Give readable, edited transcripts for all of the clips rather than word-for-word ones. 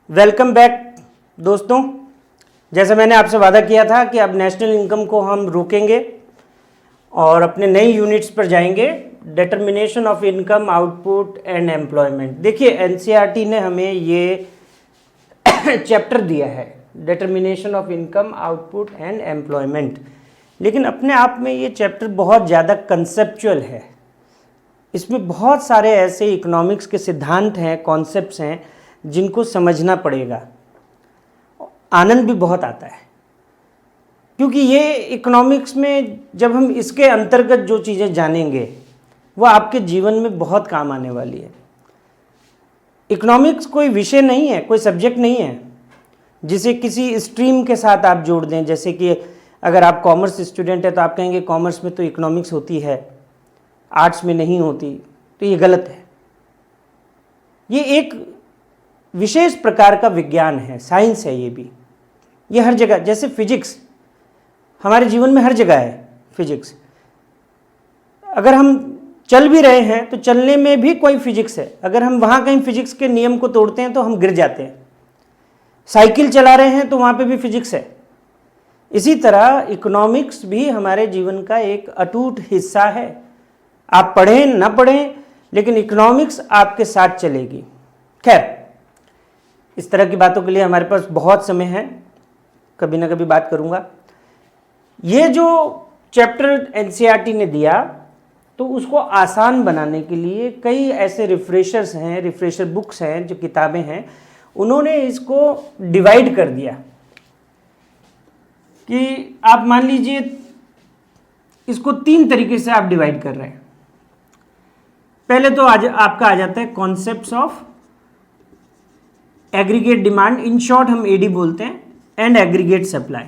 Welcome back दोस्तों। जैसे मैंने आपसे वादा किया था कि अब नेशनल इनकम को हम रोकेंगे और अपने नई यूनिट्स पर जाएंगे, determination of income, output and employment. देखिए एनसीईआरटी ने हमें ये चैप्टर दिया है, determination of income, output and employment, लेकिन अपने आप में ये चैप्टर बहुत ज़्यादा कंसेप्चुअल है। इसमें बहुत सारे ऐसे इकोनॉमिक्स के सिद्धांत हैं, कॉन्सेप्ट्स हैं जिनको समझना पड़ेगा। आनंद भी बहुत आता है क्योंकि ये इकोनॉमिक्स में जब हम इसके अंतर्गत जो चीज़ें जानेंगे वो आपके जीवन में बहुत काम आने वाली है। इकोनॉमिक्स कोई विषय नहीं है, कोई सब्जेक्ट नहीं है जिसे किसी स्ट्रीम के साथ आप जोड़ दें। जैसे कि अगर आप कॉमर्स स्टूडेंट है तो आप कहेंगे कॉमर्स में तो इकोनॉमिक्स होती है, आर्ट्स में नहीं होती, तो ये गलत है। ये एक विशेष प्रकार का विज्ञान है, साइंस है। ये हर जगह, जैसे फिजिक्स हमारे जीवन में हर जगह है। फिजिक्स अगर हम चल भी रहे हैं तो चलने में भी कोई फिजिक्स है। अगर हम वहाँ कहीं फिजिक्स के नियम को तोड़ते हैं तो हम गिर जाते हैं। साइकिल चला रहे हैं तो वहाँ पे भी फिजिक्स है। इसी तरह इकोनॉमिक्स भी हमारे जीवन का एक अटूट हिस्सा है। आप पढ़ें ना पढ़ें, लेकिन इकोनॉमिक्स आपके साथ चलेगी। खैर, इस तरह की बातों के लिए हमारे पास बहुत समय है, कभी ना कभी बात करूंगा। ये जो चैप्टर एनसीईआरटी ने दिया तो उसको आसान बनाने के लिए कई ऐसे रिफ्रेशर्स हैं, रिफ्रेशर बुक्स हैं, जो किताबें हैं, उन्होंने इसको डिवाइड कर दिया कि आप मान लीजिए इसको 3 तरीके से आप डिवाइड कर रहे हैं। पहले तो आज आपका आ जाता है concepts of aggregate demand, in short हम एडी बोलते हैं, एंड एग्रीगेट सप्लाई।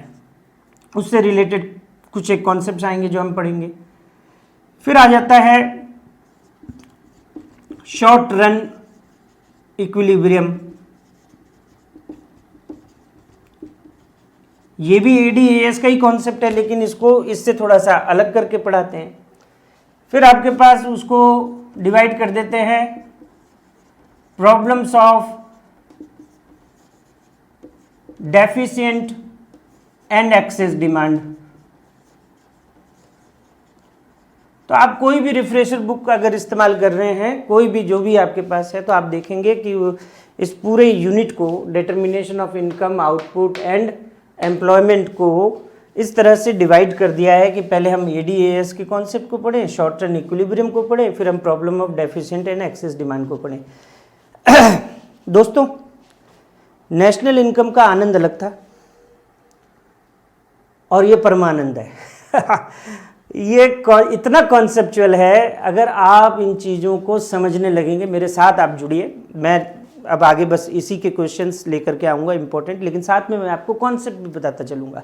उससे रिलेटेड कुछ एक कॉन्सेप्ट्स आएंगे जो हम पढ़ेंगे। फिर आ जाता है शॉर्ट रन इक्विलिब्रियम, ये भी एडीएएस का ही कॉन्सेप्ट है, लेकिन इसको इससे थोड़ा सा अलग करके पढ़ाते हैं। फिर आपके पास उसको डिवाइड कर देते हैं problems of deficient and excess demand. तो आप कोई भी रिफ्रेशर बुक का अगर इस्तेमाल कर रहे हैं, कोई भी जो भी आपके पास है, तो आप देखेंगे कि इस पूरे यूनिट को, determination of income, output and employment को इस तरह से डिवाइड कर दिया है कि पहले हम एडीएएस के कॉन्सेप्ट को पढ़ें, शॉर्ट रन इक्विलिब्रियम को पढ़ें, फिर हम problem of deficient and excess demand को पढ़ें। दोस्तों, नेशनल इनकम का आनंद अलग था और ये परमानंद है। ये इतना कॉन्सेप्चुअल है। अगर आप इन चीज़ों को समझने लगेंगे, मेरे साथ आप जुड़िए। मैं अब आगे बस इसी के क्वेश्चंस लेकर के आऊँगा इम्पोर्टेंट, लेकिन साथ में मैं आपको कॉन्सेप्ट भी बताता चलूँगा।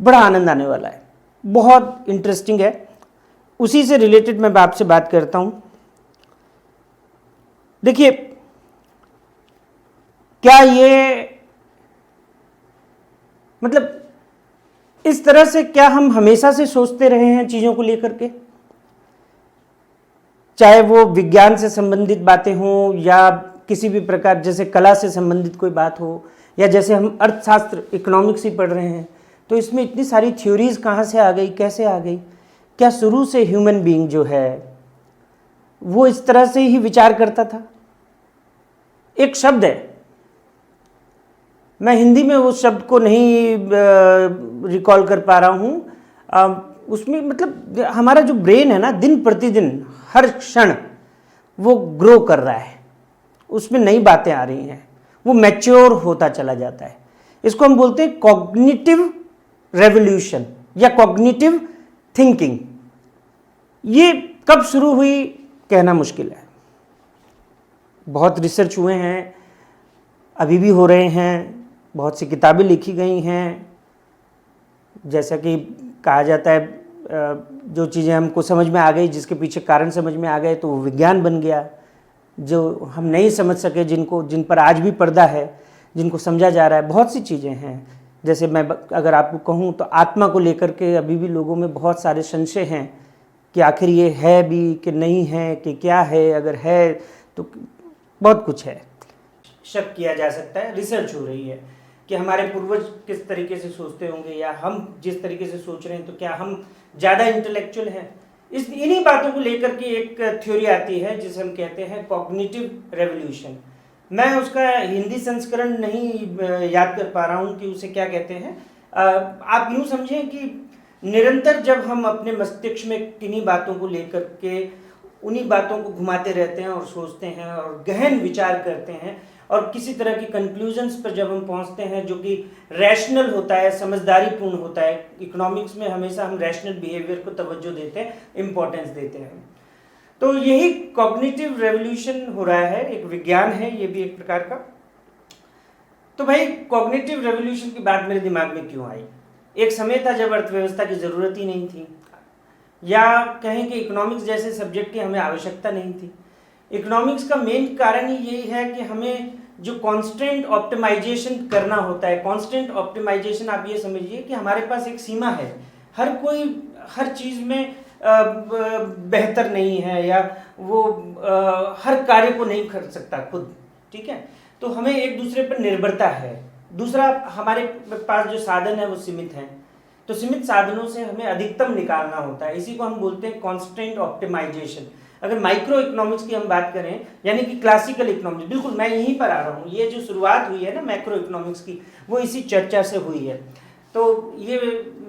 बड़ा आनंद आने वाला है, बहुत इंटरेस्टिंग है। उसी से रिलेटेड मैं आपसे बात करता हूँ। देखिए, क्या ये मतलब इस तरह से क्या हम हमेशा से सोचते रहे हैं चीज़ों को लेकर के, चाहे वो विज्ञान से संबंधित बातें हों या किसी भी प्रकार, जैसे कला से संबंधित कोई बात हो, या जैसे हम अर्थशास्त्र, इकोनॉमिक्स ही पढ़ रहे हैं, तो इसमें इतनी सारी थ्योरीज कहाँ से आ गई, कैसे आ गई? क्या शुरू से ह्यूमन बीइंग जो है वो इस तरह से ही विचार करता था? एक शब्द है, मैं हिंदी में उस शब्द को नहीं रिकॉल कर पा रहा हूँ। उसमें मतलब हमारा जो ब्रेन है ना, दिन प्रतिदिन हर क्षण वो ग्रो कर रहा है, उसमें नई बातें आ रही हैं, वो मैच्योर होता चला जाता है। इसको हम बोलते हैं कॉग्निटिव रेवोल्यूशन या कॉग्निटिव थिंकिंग। ये कब शुरू हुई कहना मुश्किल है। बहुत रिसर्च हुए हैं, अभी भी हो रहे हैं, बहुत सी किताबें लिखी गई हैं। जैसा कि कहा जाता है, जो चीज़ें हमको समझ में आ गई, जिसके पीछे कारण समझ में आ गए, तो वो विज्ञान बन गया। जो हम नहीं समझ सके, जिन पर आज भी पर्दा है, जिनको समझा जा रहा है, बहुत सी चीज़ें हैं। जैसे मैं अगर आपको कहूँ तो आत्मा को लेकर के अभी भी लोगों में बहुत सारे संशय हैं कि आखिर ये है भी कि नहीं है, कि क्या है, अगर है तो बहुत कुछ है। शक किया जा सकता है, रिसर्च हो रही है कि हमारे पूर्वज किस तरीके से सोचते होंगे या हम जिस तरीके से सोच रहे हैं तो क्या हम ज़्यादा इंटेलेक्चुअल हैं। इन्हीं बातों को लेकर के एक थ्योरी आती है जिसे हम कहते हैं कॉग्निटिव रेवोल्यूशन। मैं उसका हिंदी संस्करण नहीं याद कर पा रहा हूँ कि उसे क्या कहते हैं। आप यूँ समझें कि निरंतर जब हम अपने मस्तिष्क में किन्हीं बातों को लेकर के उन्हीं बातों को घुमाते रहते हैं और सोचते हैं और गहन विचार करते हैं और किसी तरह की कंक्लूजन्स पर जब हम पहुंचते हैं जो कि रैशनल होता है, समझदारीपूर्ण होता है। इकोनॉमिक्स में हमेशा हम रैशनल बिहेवियर को तवज्जो देते हैं, इम्पोर्टेंस देते हैं। तो यही कॉग्निटिव रेवोल्यूशन हो रहा है, एक विज्ञान है ये भी एक प्रकार का। तो भाई कॉग्निटिव रेवोल्यूशन की बात मेरे दिमाग में क्यों आई? एक समय था जब अर्थव्यवस्था की ज़रूरत ही नहीं थी, या कहें कि इकोनॉमिक्स जैसे सब्जेक्ट की हमें आवश्यकता नहीं थी। इकोनॉमिक्स का मेन कारण ही यही है कि हमें जो कांस्टेंट ऑप्टिमाइजेशन करना होता है, कांस्टेंट ऑप्टिमाइजेशन आप ये समझिए कि हमारे पास एक सीमा है, हर कोई हर चीज़ में बेहतर नहीं है या वो हर कार्य को नहीं कर सकता खुद, ठीक है। तो हमें एक दूसरे पर निर्भरता है। दूसरा, हमारे पास जो साधन है वो सीमित हैं, तो सीमित साधनों से हमें अधिकतम निकालना होता है। इसी को हम बोलते हैं कांस्टेंट ऑप्टिमाइजेशन। अगर माइक्रो इकोनॉमिक्स की हम बात करें, यानी कि क्लासिकल इकोनॉमिक्स, बिल्कुल मैं यहीं पर आ रहा हूँ, ये जो शुरुआत हुई है ना मैक्रो इकोनॉमिक्स की, वो इसी चर्चा से हुई है। तो ये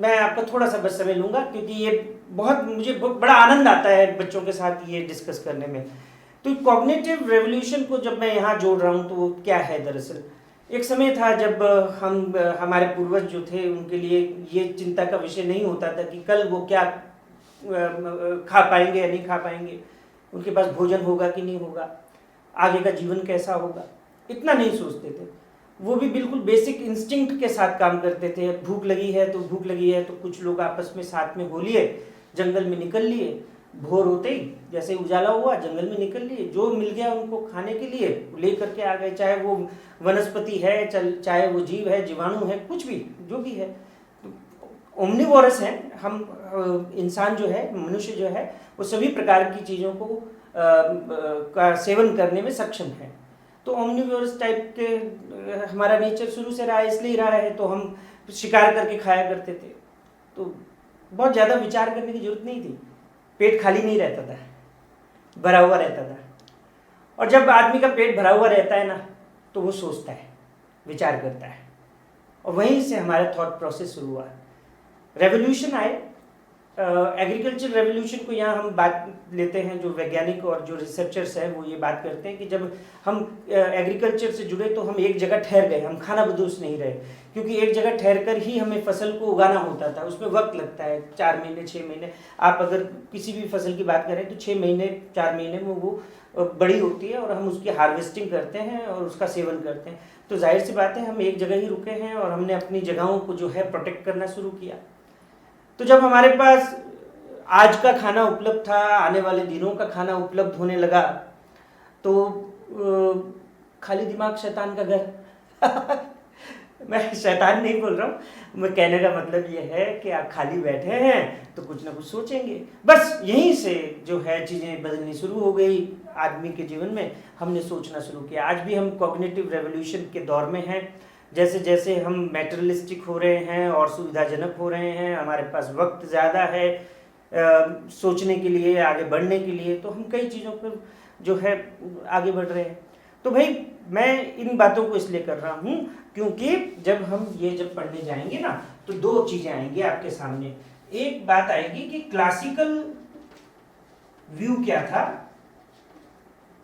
मैं आपका थोड़ा सा बस समय लूँगा क्योंकि ये मुझे बड़ा आनंद आता है बच्चों के साथ ये डिस्कस करने में। तो कॉग्निटिव रेवोल्यूशन को जब मैं यहाँ जोड़ रहा हूँ तो वो क्या है? दरअसल एक समय था जब हमारे पूर्वज जो थे उनके लिए ये चिंता का विषय नहीं होता था कि कल वो क्या खा पाएंगे या नहीं खा पाएंगे, उनके पास भोजन होगा कि नहीं होगा, आगे का जीवन कैसा होगा, इतना नहीं सोचते थे। वो भी बिल्कुल बेसिक इंस्टिंक्ट के साथ काम करते थे। भूख लगी है तो भूख लगी है तो कुछ लोग आपस में साथ में हो लिए, जंगल में निकल लिए, भोर होते ही जैसे उजाला हुआ जंगल में निकल लिए, जो मिल गया उनको खाने के लिए ले करके आ गए, चाहे वो वनस्पति है, चाहे वो जीव है, जीवाणु है, कुछ भी जो भी है। ओमनिवोरस है हम, इंसान जो है, मनुष्य जो है, वो सभी प्रकार की चीज़ों को का सेवन करने में सक्षम है। तो ओमनिवोरस टाइप के हमारा नेचर शुरू से रहा है, इसलिए रहा है। तो हम शिकार करके खाया करते थे, तो बहुत ज़्यादा विचार करने की जरूरत नहीं थी, पेट खाली नहीं रहता था, भरा हुआ रहता था। और जब आदमी का पेट भरा हुआ रहता है ना, तो वो सोचता है, विचार करता है, और वहीं से हमारा थॉट प्रोसेस शुरू हुआ। रेवोल्यूशन आए, एग्रीकल्चर रेवोल्यूशन को यहाँ हम बात लेते हैं, जो वैज्ञानिक और जो रिसर्चर्स हैं वो ये बात करते हैं कि जब हम एग्रीकल्चर से जुड़े तो हम एक जगह ठहर गए, हम खाना बदोश नहीं रहे, क्योंकि एक जगह ठहर कर ही हमें फसल को उगाना होता था। उसमें वक्त लगता है, 4 महीने 6 महीने। आप अगर किसी भी फसल की बात करें तो 6 महीने 4 महीने में वो बड़ी होती है और हम उसकी हार्वेस्टिंग करते हैं और उसका सेवन करते हैं। तो जाहिर सी बात है हम एक जगह ही रुके हैं और हमने अपनी जगहों को जो है प्रोटेक्ट करना शुरू किया। तो जब हमारे पास आज का खाना उपलब्ध था, आने वाले दिनों का खाना उपलब्ध होने लगा, तो खाली दिमाग शैतान का घर मैं शैतान नहीं बोल रहा हूँ, मैं कहने का मतलब ये है कि आप खाली बैठे हैं तो कुछ ना कुछ सोचेंगे। बस यहीं से जो है चीज़ें बदलनी शुरू हो गई आदमी के जीवन में, हमने सोचना शुरू किया। आज भी हम कॉग्निटिव रेवोल्यूशन के दौर में हैं। जैसे जैसे हम मैटेरियलिस्टिक हो रहे हैं और सुविधाजनक हो रहे हैं, हमारे पास वक्त ज़्यादा है सोचने के लिए, आगे बढ़ने के लिए, तो हम कई चीज़ों पर जो है आगे बढ़ रहे हैं। तो भाई मैं इन बातों को इसलिए कर रहा हूँ क्योंकि जब हम जब पढ़ने जाएंगे ना, तो 2 चीज़ें आएंगी आपके सामने। एक बात आएगी कि क्लासिकल व्यू क्या था,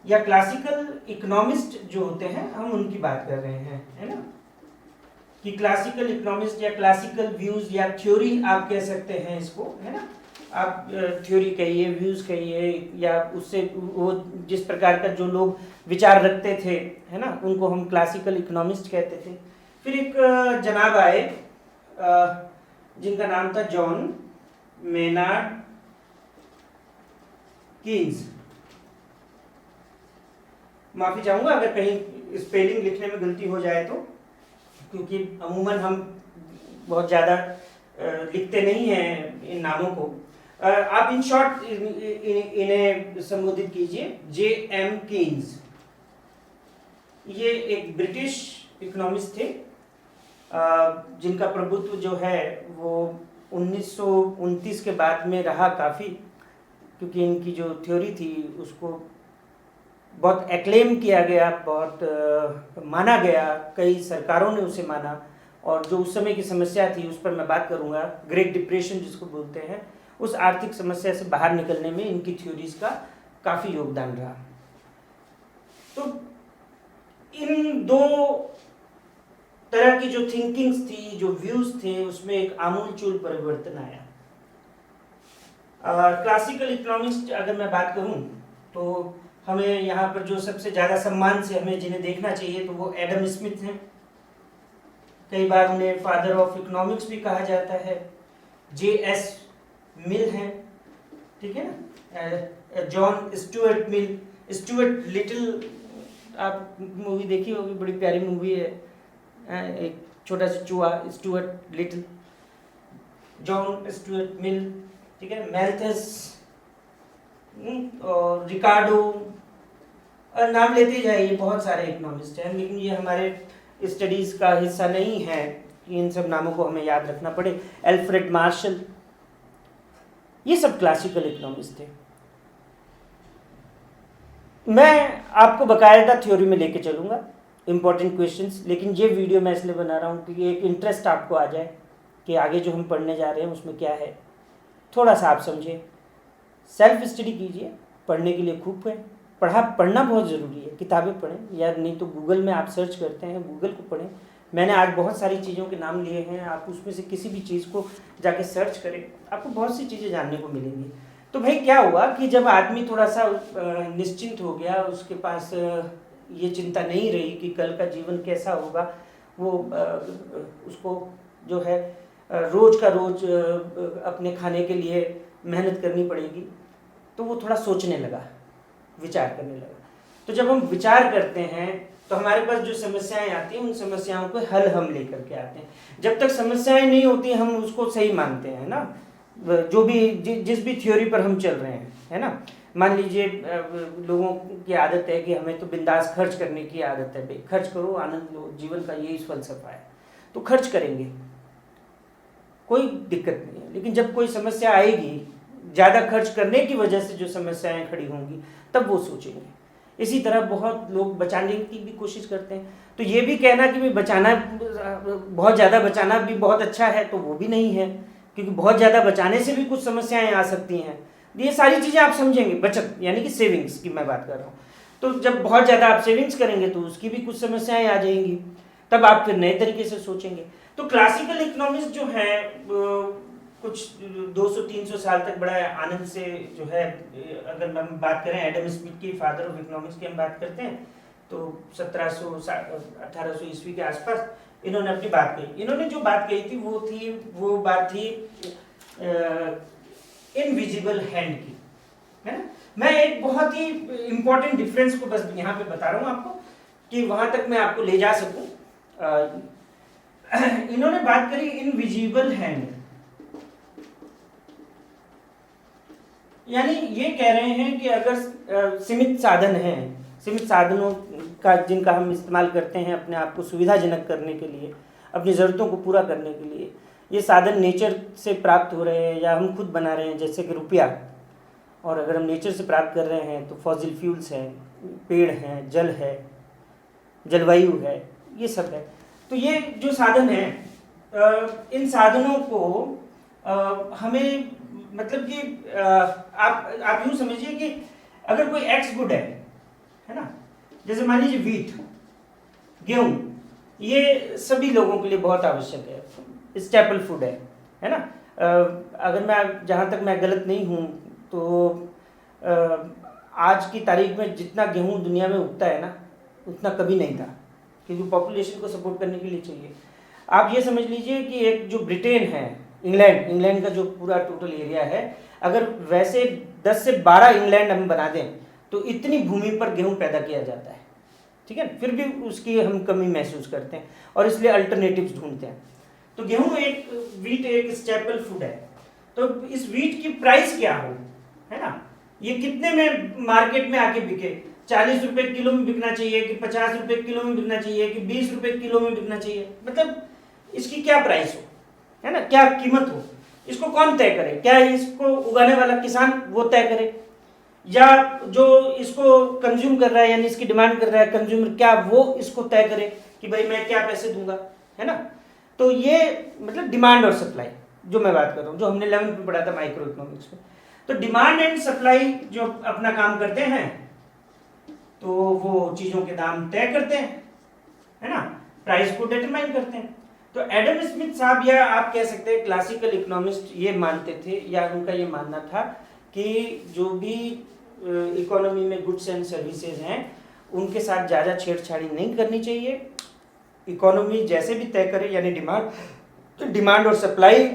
या क्लासिकल इकोनॉमिस्ट जो होते हैं हम उनकी बात कर रहे हैं, है ना, कि क्लासिकल इकोनॉमिस्ट या क्लासिकल व्यूज या थ्योरी आप कह सकते हैं इसको, है ना। आप थ्योरी कहिए, व्यूज कहिए, या उससे वो जिस प्रकार का जो लोग विचार रखते थे, है ना, उनको हम क्लासिकल इकोनॉमिस्ट कहते थे। फिर एक जनाब आए जिनका नाम था जॉन मेनार्ड कीन्स। माफ़ी चाहूँगा अगर कहीं स्पेलिंग लिखने में गलती हो जाए तो, क्योंकि अमूमन हम बहुत ज़्यादा लिखते नहीं हैं इन नामों को। आप इन शॉर्ट इन्हें संबोधित कीजिए, J.M. कीन्स। ये एक ब्रिटिश इकोनॉमिस्ट थे जिनका प्रभुत्व जो है वो 1929 के बाद में रहा काफ़ी, क्योंकि इनकी जो थ्योरी थी उसको बहुत एक्लेम किया गया, बहुत माना गया, कई सरकारों ने उसे माना। और जो उस समय की समस्या थी उस पर मैं बात करूंगा, ग्रेट डिप्रेशन जिसको बोलते हैं, उस आर्थिक समस्या से बाहर निकलने में इनकी थ्योरीज का काफ़ी योगदान रहा। तो इन दो तरह की जो थिंकिंग्स थी, जो व्यूज थे, उसमें एक आमूलचूल परिवर्तन आया। क्लासिकल इकोनॉमिक्स अगर मैं बात करूं तो हमें यहाँ पर जो सबसे ज़्यादा सम्मान से हमें जिन्हें देखना चाहिए तो वो एडम स्मिथ हैं। कई बार उन्हें फादर ऑफ इकोनॉमिक्स भी कहा जाता है। J.S. मिल हैं, ठीक है ना, John Stuart Mill, Stuart little, आप मूवी देखी होगी, बड़ी प्यारी मूवी है, एक छोटा सा चूहा, Stuart little, John Stuart Mill, ठीक है, मैल्थस और रिकार्डो, और नाम लेते जाइए, बहुत सारे इकोनॉमिस्ट हैं, लेकिन ये हमारे स्टडीज़ का हिस्सा नहीं है कि इन सब नामों को हमें याद रखना पड़े। एल्फ्रेड मार्शल, ये सब क्लासिकल इकोनॉमिस्ट थे। मैं आपको बाकायदा थ्योरी में लेके चलूँगा, इंपॉर्टेंट क्वेश्चंस, लेकिन ये वीडियो मैं इसलिए बना रहा हूँ कि एक इंटरेस्ट आपको आ जाए कि आगे जो हम पढ़ने जा रहे हैं उसमें क्या है, थोड़ा सा आप समझें, सेल्फ स्टडी कीजिए, पढ़ने के लिए खूब है, पढ़ना बहुत ज़रूरी है, किताबें पढ़ें, या नहीं तो गूगल में आप सर्च करते हैं, गूगल को पढ़ें। मैंने आज बहुत सारी चीज़ों के नाम लिए हैं, आप उसमें से किसी भी चीज़ को जाके सर्च करें, आपको बहुत सी चीज़ें जानने को मिलेंगी। तो भाई क्या हुआ कि जब आदमी थोड़ा सा निश्चिंत हो गया, उसके पास ये चिंता नहीं रही कि कल का जीवन कैसा होगा, वो उसको जो है रोज़ का रोज़ अपने खाने के लिए मेहनत करनी पड़ेगी, तो वो थोड़ा सोचने लगा, विचार करने लगा। तो जब हम विचार करते हैं तो हमारे पास जो समस्याएं आती हैं उन समस्याओं को हल हम लेकर के आते हैं। जब तक समस्याएं नहीं होती हम उसको सही मानते हैं ना, जो भी जिस भी थ्योरी पर हम चल रहे हैं, है ना। मान लीजिए लोगों की आदत है कि हमें तो बिंदास खर्च करने की आदत है, भाई खर्च करो, आनंद लो, जीवन का यही फलसफा है, तो खर्च करेंगे, कोई दिक्कत नहीं है। लेकिन जब कोई समस्या आएगी, ज़्यादा खर्च करने की वजह से जो समस्याएं खड़ी होंगी, तब वो सोचेंगे। इसी तरह बहुत लोग बचाने की भी कोशिश करते हैं, तो ये भी कहना कि भाई बचाना, बहुत ज़्यादा बचाना भी बहुत अच्छा है, तो वो भी नहीं है, क्योंकि बहुत ज़्यादा बचाने से भी कुछ समस्याएं आ सकती हैं। ये सारी चीज़ें आप समझेंगे, बचत यानी कि सेविंग्स की मैं बात कर रहा हूँ। तो जब बहुत ज़्यादा आप सेविंग्स करेंगे तो उसकी भी कुछ समस्याएं आ जाएंगी, तब आप फिर नए तरीके से सोचेंगे। तो क्लासिकल इकोनॉमिक्स जो है कुछ 200-300 साल तक बड़ा आनंद से जो है, अगर हम बात करें एडम स्मिथ की, फादर ऑफ इकोनॉमिक्स की हम बात करते हैं, तो 1700-1800 ईस्वी के आसपास इन्होंने अपनी बात कही। इन्होंने जो बात कही थी वो बात थी इनविजिबल हैंड की, है ना। मैं एक बहुत ही इम्पोर्टेंट डिफरेंस को बस यहाँ पे बता रहा हूँ आपको, कि वहाँ तक मैं आपको ले जा सकूँ। इन्होंने बात करी इनविजिबल हैंड, यानी ये कह रहे हैं कि अगर सीमित साधन हैं, सीमित साधनों का जिनका हम इस्तेमाल करते हैं अपने आप को सुविधाजनक करने के लिए, अपनी ज़रूरतों को पूरा करने के लिए, ये साधन नेचर से प्राप्त हो रहे हैं या हम खुद बना रहे हैं, जैसे कि रुपया, और अगर हम नेचर से प्राप्त कर रहे हैं तो फॉसिल फ्यूल्स हैं, पेड़ हैं, जल है, जलवायु है, ये सब है। तो ये जो साधन हैं, इन साधनों को हमें, मतलब कि आप यूँ समझिए कि अगर कोई एक्स गुड है ना, जैसे मान लीजिए वीट, गेहूँ, ये सभी लोगों के लिए बहुत आवश्यक है, स्टेपल फूड है ना। अगर मैं, जहाँ तक मैं गलत नहीं हूँ तो आज की तारीख में जितना गेहूँ दुनिया में उगता है ना, उतना कभी नहीं था, क्योंकि पॉपुलेशन को सपोर्ट करने के लिए चाहिए। आप ये समझ लीजिए कि एक जो ब्रिटेन है, इंग्लैंड का जो पूरा टोटल एरिया है, अगर वैसे 10 से 12 इंग्लैंड हम बना दें तो इतनी भूमि पर गेहूं पैदा किया जाता है, ठीक है। फिर भी उसकी हम कमी महसूस करते हैं और इसलिए अल्टरनेटिव्स ढूंढते हैं। तो गेहूं वीट एक स्टेपल फूड है। तो इस वीट की प्राइस क्या हो, है ना, ये कितने में मार्केट में आके बिके, ₹40 किलो में बिकना चाहिए कि ₹50 किलो में बिकना चाहिए कि ₹20 किलो में बिकना चाहिए, मतलब इसकी क्या प्राइस हो, है ना, क्या कीमत हो, इसको कौन तय करे? क्या इसको उगाने वाला किसान वो तय करे, या जो इसको कंज्यूम कर रहा है यानी इसकी डिमांड कर रहा है कंज्यूमर, क्या वो इसको तय करे कि भाई मैं क्या पैसे दूंगा, है ना? तो ये मतलब डिमांड और सप्लाई जो मैं बात कर रहा हूँ, जो हमने 11th में पढ़ा था माइक्रो इकोनॉमिक्स में। तो डिमांड एंड सप्लाई जो अपना काम करते हैं तो वो चीजों के दाम तय करते हैं, है ना, प्राइस को डिटरमाइन करते हैं। तो एडम स्मिथ साहब, या आप कह सकते हैं क्लासिकल इकोनॉमिस्ट, ये मानते थे या उनका ये मानना था कि जो भी इकोनॉमी में गुड्स एंड सर्विसेज हैं उनके साथ ज़्यादा छेड़छाड़ी नहीं करनी चाहिए। इकोनॉमी जैसे भी तय करे, यानी डिमांड और सप्लाई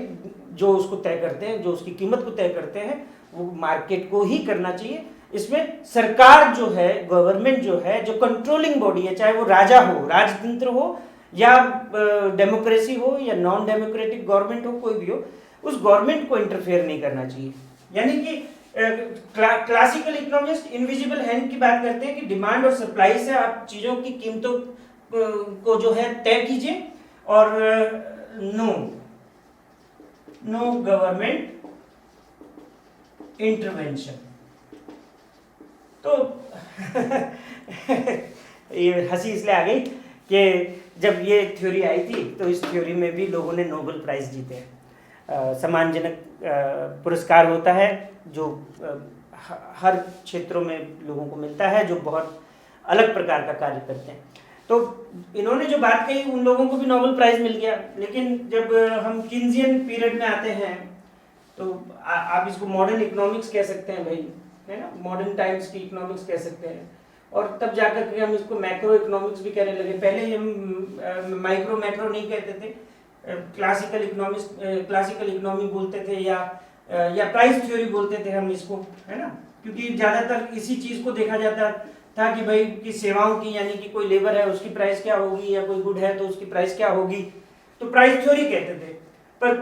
जो उसको तय करते हैं, जो उसकी कीमत को तय करते हैं, वो मार्केट को ही करना चाहिए। इसमें सरकार जो है, गवर्नमेंट जो है, जो कंट्रोलिंग बॉडी है, चाहे वो राजा हो, राजतंत्र हो, या डेमोक्रेसी हो, या नॉन डेमोक्रेटिक गवर्नमेंट हो, कोई भी हो, उस गवर्नमेंट को इंटरफेयर नहीं करना चाहिए। यानी कि क्लासिकल इकोनॉमिस्ट इनविजिबल हैंड की बात करते हैं कि डिमांड और सप्लाई से आप चीजों की कीमतों को जो है तय कीजिए, और नो गवर्नमेंट इंटरवेंशन। तो ये हंसी इसलिए आ गई कि जब ये थ्योरी आई थी तो इस थ्योरी में भी लोगों ने नोबेल प्राइज जीते हैं। सम्मानजनक पुरस्कार होता है जो हर क्षेत्रों में लोगों को मिलता है जो बहुत अलग प्रकार का कार्य करते हैं। तो इन्होंने जो बात कही उन लोगों को भी नोबेल प्राइज मिल गया, लेकिन जब हम किन्जियन पीरियड में आते हैं तो आप इसको मॉडर्न इकोनॉमिक्स कह सकते हैं भाई, है ना, मॉडर्न टाइम्स की इकोनॉमिक्स कह सकते हैं, और तब जाकर के हम इसको मैक्रो इकोनॉमिक्स भी कहने लगे। पहले हम माइक्रो मैक्रो नहीं कहते थे, क्लासिकल इकोनॉमी बोलते थे, या प्राइस थ्योरी बोलते थे हम इसको, है ना, क्योंकि ज़्यादातर इसी चीज़ को देखा जाता था कि भाई कि सेवाओं की, यानी कि कोई लेबर है उसकी प्राइस क्या होगी, या कोई गुड है तो उसकी प्राइस क्या होगी, तो प्राइस थ्योरी कहते थे। पर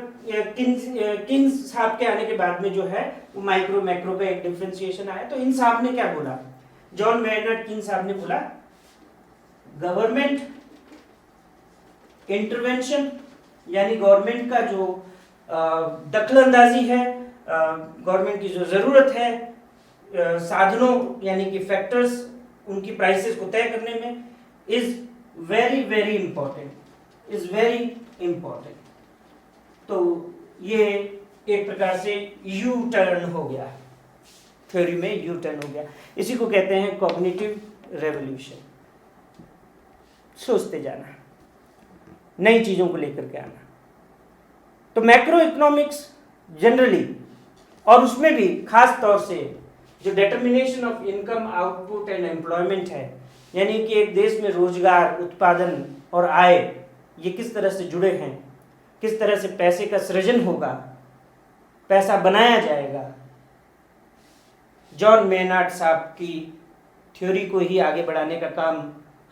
किन्स साहब के आने के बाद में जो है वो माइक्रो मैक्रो पे एक डिफरेंशिएशन आया। तो इन साहब ने क्या बोला, जॉन मेयनार्ड किन्स साहब ने बोला गवर्नमेंट इंटरवेंशन, यानी गवर्नमेंट का जो दखलंदाजी है, गवर्नमेंट की जो ज़रूरत है साधनों यानी कि फैक्टर्स उनकी प्राइसेस को तय करने में, is very very important, is very important. तो ये एक प्रकार से यू टर्न हो गया, थ्योरी में यू टर्न हो गया। इसी को कहते हैं कॉग्निटिव रेवोल्यूशन, सोचते जाना, नई चीज़ों को लेकर के आना। तो मैक्रो इकोनॉमिक्स जनरली, और उसमें भी खास तौर से जो determination of income, output and employment है, यानी कि एक देश में रोजगार, उत्पादन और आय ये किस तरह से जुड़े हैं, किस तरह से पैसे का सृजन होगा, पैसा बनाया जाएगा, जॉन मेयनार्ड साहब की थ्योरी को ही आगे बढ़ाने का काम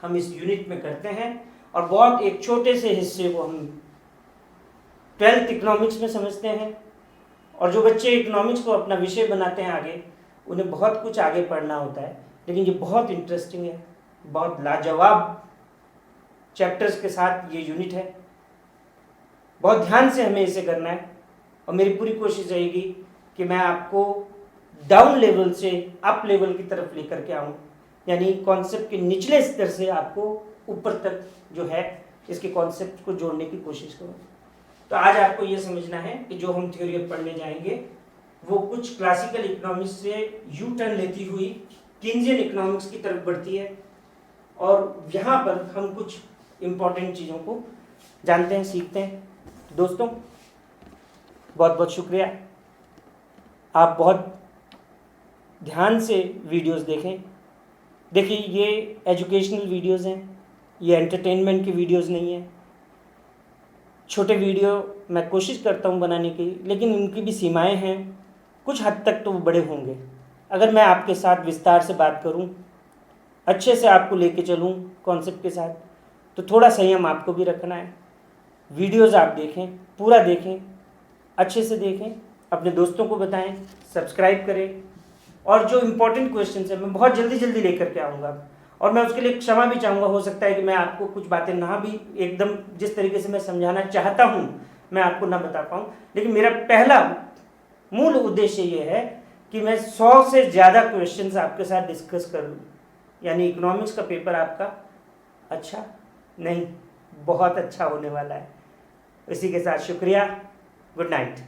हम इस यूनिट में करते हैं। और बहुत एक छोटे से हिस्से को हम 12th इकोनॉमिक्स में समझते हैं, और जो बच्चे इकोनॉमिक्स को अपना विषय बनाते हैं आगे, उन्हें बहुत कुछ आगे पढ़ना होता है। लेकिन ये बहुत इंटरेस्टिंग है, बहुत लाजवाब चैप्टर्स के साथ ये यूनिट है, बहुत ध्यान से हमें इसे करना है। और मेरी पूरी कोशिश रहेगी कि मैं आपको डाउन लेवल से अप लेवल की तरफ लेकर के आऊँ, यानी कॉन्सेप्ट के निचले स्तर से आपको ऊपर तक जो है इसके कॉन्सेप्ट को जोड़ने की कोशिश करूँ। तो आज आपको ये समझना है कि जो हम थ्योरी पढ़ने जाएंगे वो कुछ क्लासिकल इकोनॉमिक्स से यू टर्न लेती हुई किन्जियन इकोनॉमिक्स की तरफ बढ़ती है, और यहाँ पर हम कुछ इम्पॉर्टेंट चीज़ों को जानते हैं, सीखते हैं। दोस्तों बहुत बहुत शुक्रिया, आप बहुत ध्यान से वीडियोस देखें। देखिए ये एजुकेशनल वीडियोस हैं, ये एंटरटेनमेंट की वीडियोस नहीं है। छोटे वीडियो मैं कोशिश करता हूँ बनाने की, लेकिन उनकी भी सीमाएं हैं, कुछ हद तक तो वो बड़े होंगे। अगर मैं आपके साथ विस्तार से बात करूँ, अच्छे से आपको लेके चलूँ कॉन्सेप्ट के साथ, तो थोड़ा संयम आपको भी रखना है। वीडियोस आप देखें, पूरा देखें, अच्छे से देखें, अपने दोस्तों को बताएं, सब्सक्राइब करें और जो इम्पोर्टेंट क्वेश्चन है मैं बहुत जल्दी जल्दी लेकर के आऊँगा, और मैं उसके लिए क्षमा भी चाहूँगा। हो सकता है कि मैं आपको कुछ बातें ना भी एकदम जिस तरीके से मैं समझाना चाहता हूँ मैं आपको ना बता पाऊँ, लेकिन मेरा पहला मूल उद्देश्य ये है कि मैं 100 से ज़्यादा क्वेश्चंस आपके साथ डिस्कस करूँ, यानी इकोनॉमिक्स का पेपर आपका अच्छा नहीं बहुत अच्छा होने वाला है। इसी के साथ शुक्रिया, गुड नाइट।